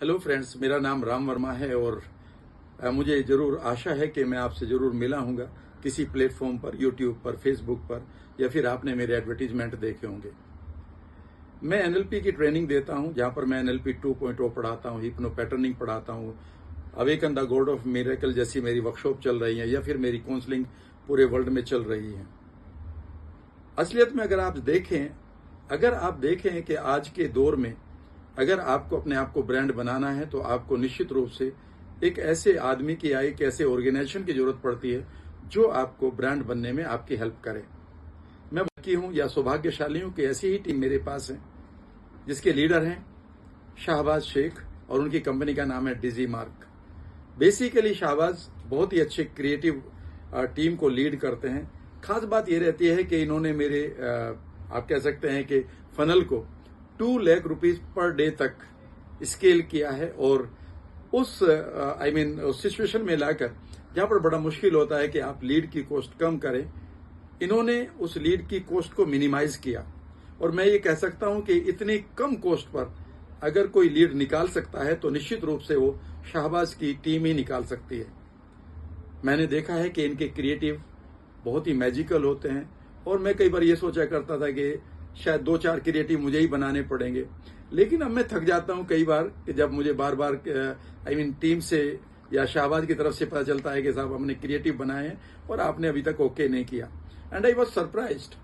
Hello friends, मेरा नाम राम वर्मा है और मुझे जरूर आशा है कि मैं आपसे जरूर मिला हूँगा किसी प्लेटफॉर्म पर, यूट्यूब पर, फेसबुक पर, या फिर आपने मेरे एडवर्टीजमेंट देखे होंगे। मैं एनएलपी की ट्रेनिंग देता हूँ, जहाँ पर मैं एनएलपी 2.0 पढ़ाता हूँ, हिप्नो पैटर्निंग पढ़ाता हूँ, awaken the God of miracle जैसी मेरी वर्कशॉप चल रही है, या फिर मेरी काउंसलिंग पूरे वर्ल्ड में चल रही है। असलियत में अगर आप देखें कि आज के दौर में अगर आपको अपने आप को ब्रांड बनाना है तो आपको निश्चित रूप से एक ऐसे आदमी की या एक ऐसे ऑर्गेनाइजेशन की जरूरत पड़ती है जो आपको ब्रांड बनने में आपकी हेल्प करे। मैं लकी हूं या सौभाग्यशाली हूं कि ऐसी ही टीम मेरे पास है, जिसके लीडर हैं शाहबाज शेख और उनकी कंपनी का नाम है डिजी मार्क। बेसिकली शाहबाज बहुत ही अच्छे क्रिएटिव टीम को लीड करते हैं। खास बात यह रहती है कि इन्होंने मेरे आप कह सकते हैं कि फनल को 2 लाख रुपीज पर डे तक स्केल किया है, और उस सिचुएशन में लाकर जहां पर बड़ा मुश्किल होता है कि आप लीड की कॉस्ट कम करें, इन्होंने उस लीड की कॉस्ट को मिनिमाइज किया। और मैं ये कह सकता हूं कि इतनी कम कॉस्ट पर अगर कोई लीड निकाल सकता है तो निश्चित रूप से वो शाहबाज की टीम ही निकाल सकती है। मैंने देखा है कि इनके क्रिएटिव बहुत ही मैजिकल होते हैं, और मैं कई बार ये सोचा करता था कि शायद 2-4 क्रिएटिव मुझे ही बनाने पड़ेंगे, लेकिन अब मैं थक जाता हूं कई बार कि जब मुझे बार बार टीम से या शाहबाज की तरफ से पता चलता है कि साहब हमने क्रिएटिव बनाए हैं और आपने अभी तक ओके नहीं किया। एंड आई वॉज सरप्राइज्ड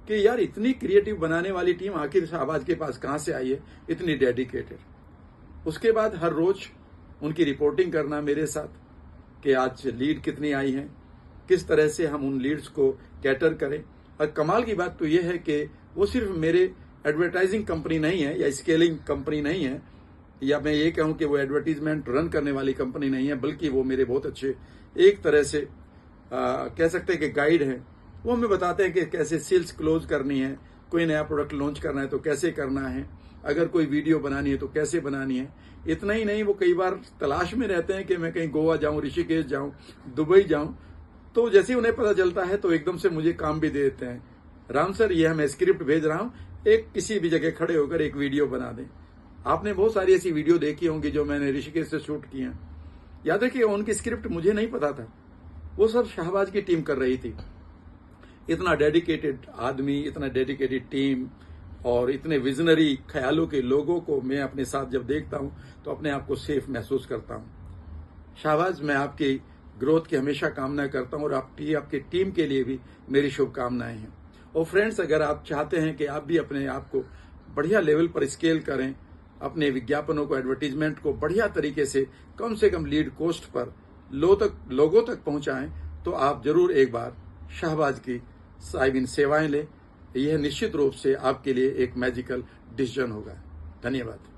कि यार इतनी क्रिएटिव बनाने वाली टीम आखिर शाहबाज के पास कहां से आई है, इतनी डेडिकेटेड। उसके बाद हर रोज उनकी रिपोर्टिंग करना मेरे साथ कि आज लीड कितनी आई है, किस तरह से हम उन लीड्स को कैटर करें। और कमाल की बात तो यह है कि वो सिर्फ मेरे एडवर्टाइजिंग कंपनी नहीं है या स्केलिंग कंपनी नहीं है, या मैं ये कहूं कि वो एडवर्टीजमेंट रन करने वाली कंपनी नहीं है, बल्कि वो मेरे बहुत अच्छे एक तरह से कह सकते हैं कि गाइड हैं। वो हमें बताते हैं कि कैसे सेल्स क्लोज करनी है, कोई नया प्रोडक्ट लॉन्च करना है तो कैसे करना है, अगर कोई वीडियो बनानी है तो कैसे बनानी है। इतना ही नहीं, वो कई बार तलाश में रहते हैं कि मैं कहीं गोवा जाऊं, ऋषिकेश जाऊं, दुबई जाऊं, तो जैसे ही उन्हें पता चलता है तो एकदम से मुझे काम भी दे देते हैं। राम सर, ये मैं स्क्रिप्ट भेज रहा हूं, एक किसी भी जगह खड़े होकर एक वीडियो बना दें। आपने बहुत सारी ऐसी वीडियो देखी होंगी जो मैंने ऋषिकेश से शूट की हैं। याद रखिए, उनकी स्क्रिप्ट मुझे नहीं पता था, वो सब शाहबाज की टीम कर रही थी। इतना डेडिकेटेड आदमी, इतना डेडिकेटेड टीम और इतने विजनरी ख्यालों के लोगों को मैं अपने साथ जब देखता हूं तो अपने आप को सेफ महसूस करता हूं। शाहबाज, मैं आपकी ग्रोथ की हमेशा कामना करता हूं और आपकी टीम के लिए भी मेरी शुभकामनाएं हैं। और फ्रेंड्स, अगर आप चाहते हैं कि आप भी अपने आप को बढ़िया लेवल पर स्केल करें, अपने विज्ञापनों को, एडवर्टीजमेंट को बढ़िया तरीके से कम लीड कॉस्ट पर लोगों तक पहुंचाएं, तो आप जरूर एक बार शाहबाज की सेवाएं लें। यह निश्चित रूप से आपके लिए एक मैजिकल डिसीजन होगा। धन्यवाद।